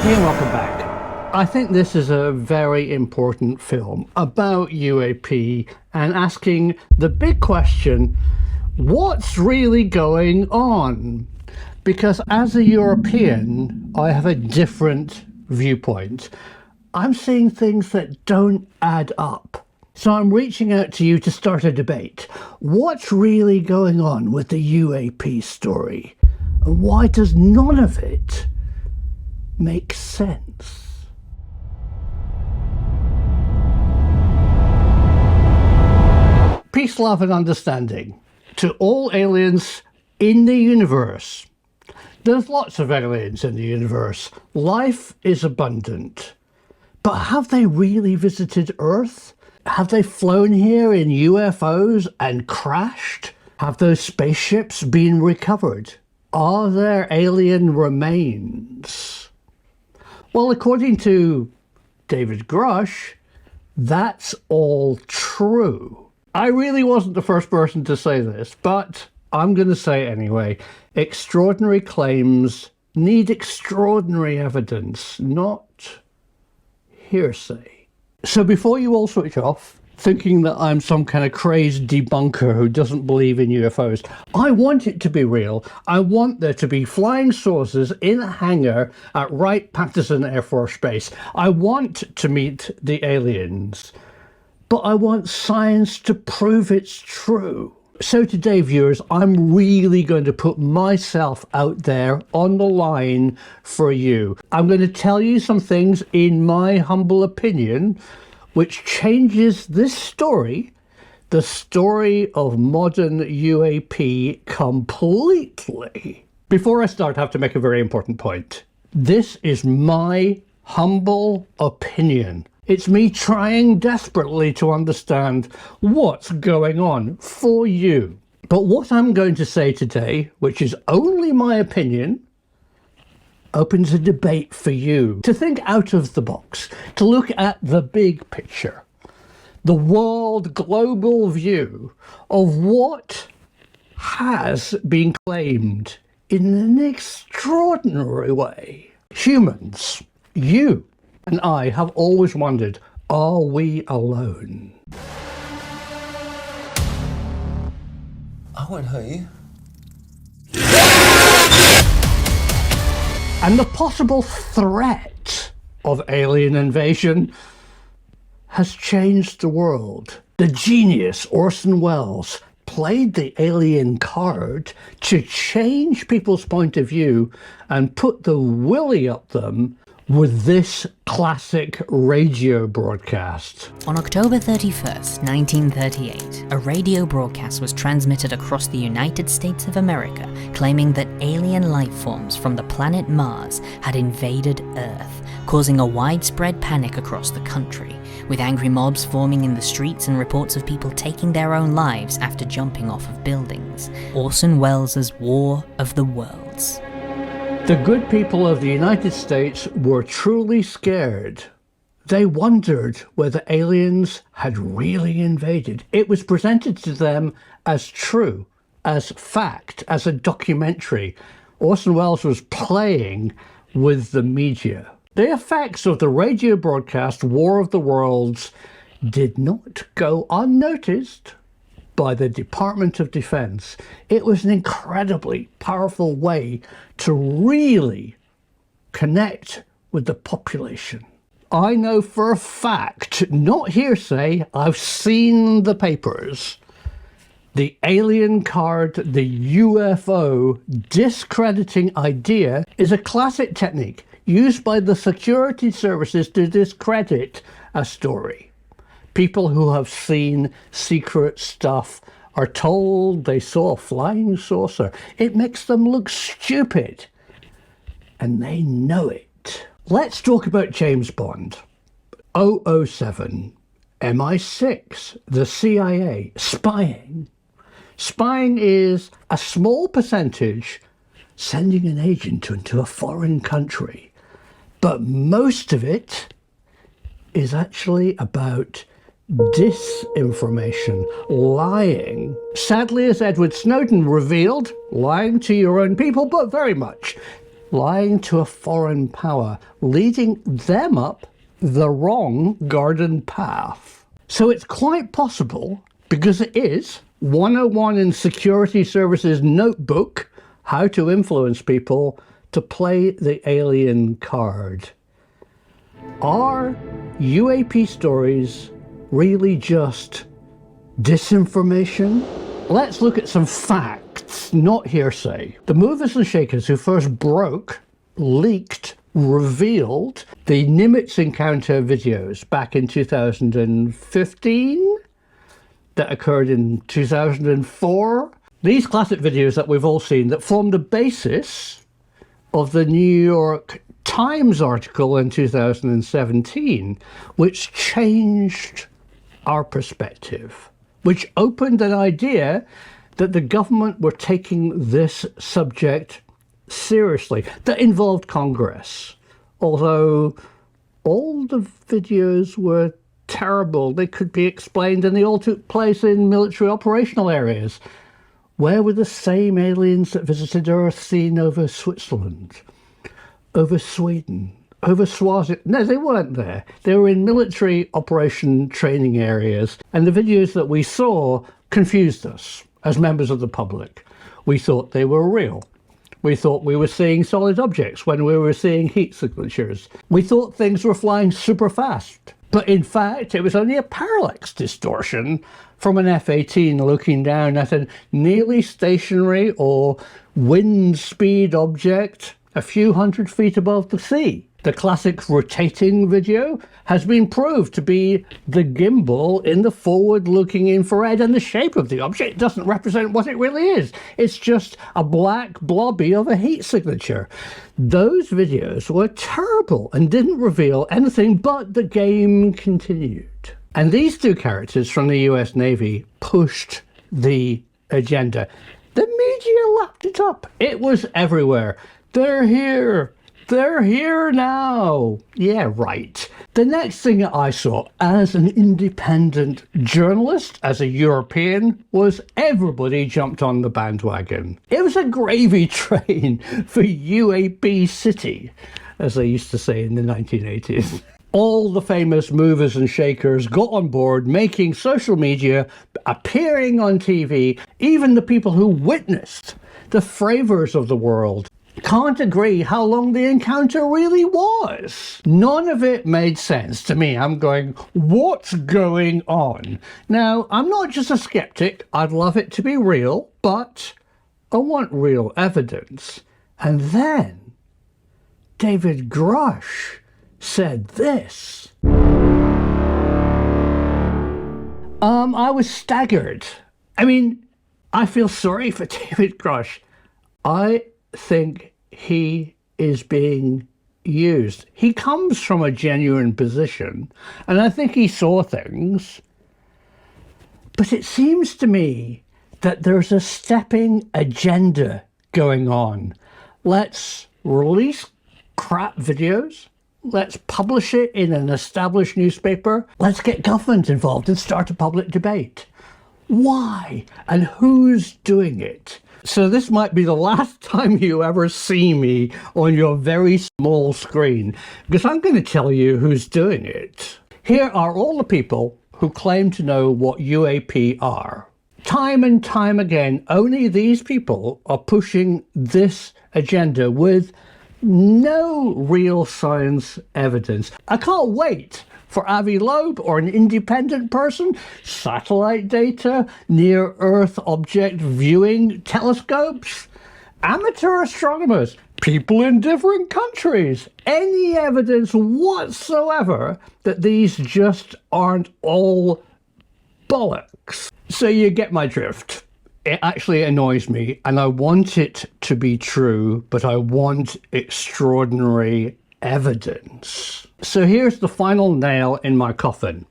Hey, and welcome back. I think this is a very important film about UAP and asking the big question, what's really going on? Because as a European, I have a different viewpoint. I'm seeing things that don't add up. So I'm reaching out to you to start a debate. What's really going on with the UAP story? And why does none of it make sense? Peace, love, and understanding to all aliens in the universe. There's lots of aliens in the universe. Life is abundant. But have they really visited Earth? Have they flown here in UFOs and crashed? Have those spaceships been recovered? Are there alien remains? Well, according to David Grush, that's all true. I really wasn't the first person to say this, but I'm going to say it anyway. Extraordinary claims need extraordinary evidence, not hearsay. So before you all switch off, thinking that I'm some kind of crazed debunker who doesn't believe in UFOs, I want it to be real. I want there to be flying saucers in a hangar at Wright-Patterson Air Force Base. I want to meet the aliens, but I want science to prove it's true. So today, viewers, I'm really going to put myself out there on the line for you. I'm going to tell you some things, in my humble opinion, which changes this story, the story of modern UAP, completely. Before I start, I have to make a very important point. This is my humble opinion. It's me trying desperately to understand what's going on for you. But what I'm going to say today, which is only my opinion, opens a debate for you to think out of the box, to look at the big picture, the world global view of what has been claimed in an extraordinary way. Humans, you and I have always wondered, are we alone? I won't hurt you. And the possible threat of alien invasion has changed the world. The genius Orson Welles played the alien card to change people's point of view and put the willy up them with this classic radio broadcast. On October 31st, 1938, a radio broadcast was transmitted across the United States of America, claiming that alien life forms from the planet Mars had invaded Earth, causing a widespread panic across the country, with angry mobs forming in the streets and reports of people taking their own lives after jumping off of buildings. Orson Welles' War of the Worlds. The good people of the United States were truly scared. They wondered whether aliens had really invaded. It was presented to them as true, as fact, as a documentary. Orson Welles was playing with the media. The effects of the radio broadcast War of the Worlds did not go unnoticed by the Department of Defense. It was an incredibly powerful way to really connect with the population. I know for a fact, not hearsay, I've seen the papers. The alien card, the UFO discrediting idea is a classic technique used by the security services to discredit a story. People who have seen secret stuff are told they saw a flying saucer. It makes them look stupid, and they know it. Let's talk about James Bond. 007, MI6, the CIA, spying. Spying is a small percentage sending an agent into a foreign country, but most of it is actually about disinformation, lying. Sadly, as Edward Snowden revealed, lying to your own people, but very much lying to a foreign power, leading them up the wrong garden path. So it's quite possible, because it is 101 in Security Services Notebook, How to Influence People, to play the alien card. Are UAP stories really just disinformation? Let's look at some facts, not hearsay. The movers and shakers who first broke, leaked, revealed the Nimitz encounter videos back in 2015 that occurred in 2004. These classic videos that we've all seen that formed the basis of the New York Times article in 2017, which changed our perspective, which opened an idea that the government were taking this subject seriously, that involved Congress. Although all the videos were terrible, they could be explained, and they all took place in military operational areas. Where were the same aliens that visited Earth seen over Switzerland, over Sweden, over Swaziland? No, they weren't there. They were in military operation training areas, and the videos that we saw confused us as members of the public. We thought they were real. We thought we were seeing solid objects when we were seeing heat signatures. We thought things were flying super fast. But in fact, it was only a parallax distortion from an F-18 looking down at a nearly stationary or wind speed object a few hundred feet above the sea. The classic rotating video has been proved to be the gimbal in the forward-looking infrared, and the shape of the object doesn't represent what it really is. It's just a black blobby of a heat signature. Those videos were terrible and didn't reveal anything, but the game continued. And these two characters from the US Navy pushed the agenda. The media lapped it up. It was everywhere. They're here. They're here now. Yeah, right. The next thing I saw as an independent journalist, as a European, was everybody jumped on the bandwagon. It was a gravy train for UAP City, as they used to say in the 1980s. All the famous movers and shakers got on board, making social media, appearing on TV. Even the people who witnessed the Fravors of the world can't agree how long the encounter really was. None of it made sense to me. I'm going, what's going on? Now, I'm not just a skeptic. I'd love it to be real, but I want real evidence. And then David Grush said this. I was staggered. I mean, I feel sorry for David Grush. I think he is being used. He comes from a genuine position, and I think he saw things. But it seems to me that there's a stepping agenda going on. Let's release crap videos. Let's publish it in an established newspaper. Let's get government involved and start a public debate. Why? And who's doing it? So this might be the last time you ever see me on your very small screen, because I'm going to tell you who's doing it. Here are all the people who claim to know what UAP are. Time and time again, only these people are pushing this agenda with no real science evidence. I can't wait for Avi Loeb or an independent person, satellite data, near-Earth object viewing telescopes, amateur astronomers, people in different countries, any evidence whatsoever that these just aren't all bollocks. So you get my drift. It actually annoys me, and I want it to be true, but I want extraordinary evidence. So here's the final nail in my coffin.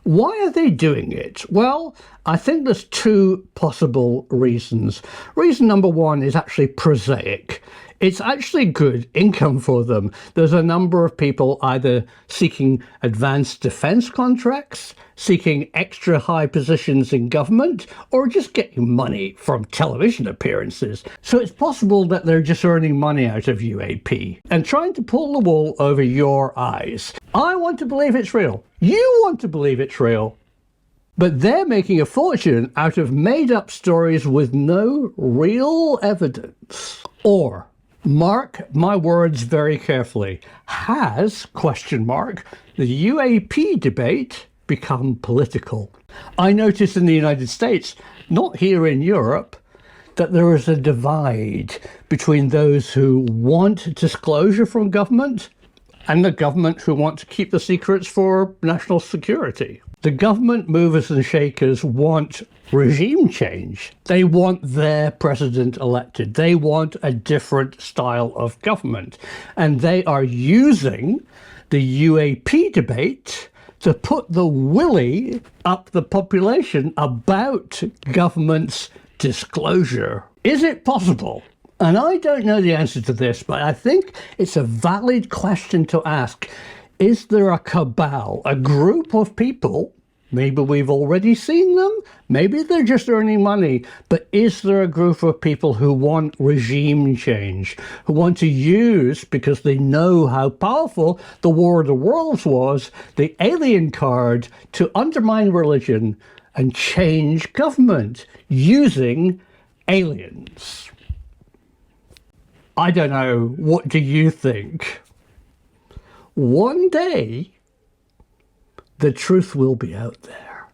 Why are they doing it? Well, I think there's two possible reasons. Reason number one is actually prosaic. It's actually good income for them. There's a number of people either seeking advanced defense contracts, seeking extra high positions in government, or just getting money from television appearances. So it's possible that they're just earning money out of UAP and trying to pull the wool over your eyes. I want to believe it's real. You want to believe it's real. But they're making a fortune out of made-up stories with no real evidence. Or, mark my words very carefully, has, question mark, the UAP debate become political? I notice in the United States, not here in Europe, that there is a divide between those who want disclosure from government and the government who want to keep the secrets for national security. The government movers and shakers want regime change. They want their president elected. They want a different style of government. And they are using the UAP debate to put the willy up the population about government's disclosure. Is it possible? And I don't know the answer to this, but I think it's a valid question to ask. Is there a cabal, a group of people, maybe we've already seen them, maybe they're just earning money, but is there a group of people who want regime change, who want to use, because they know how powerful the War of the Worlds was, the alien card to undermine religion and change government using aliens? I don't know, what do you think? One day, the truth will be out there.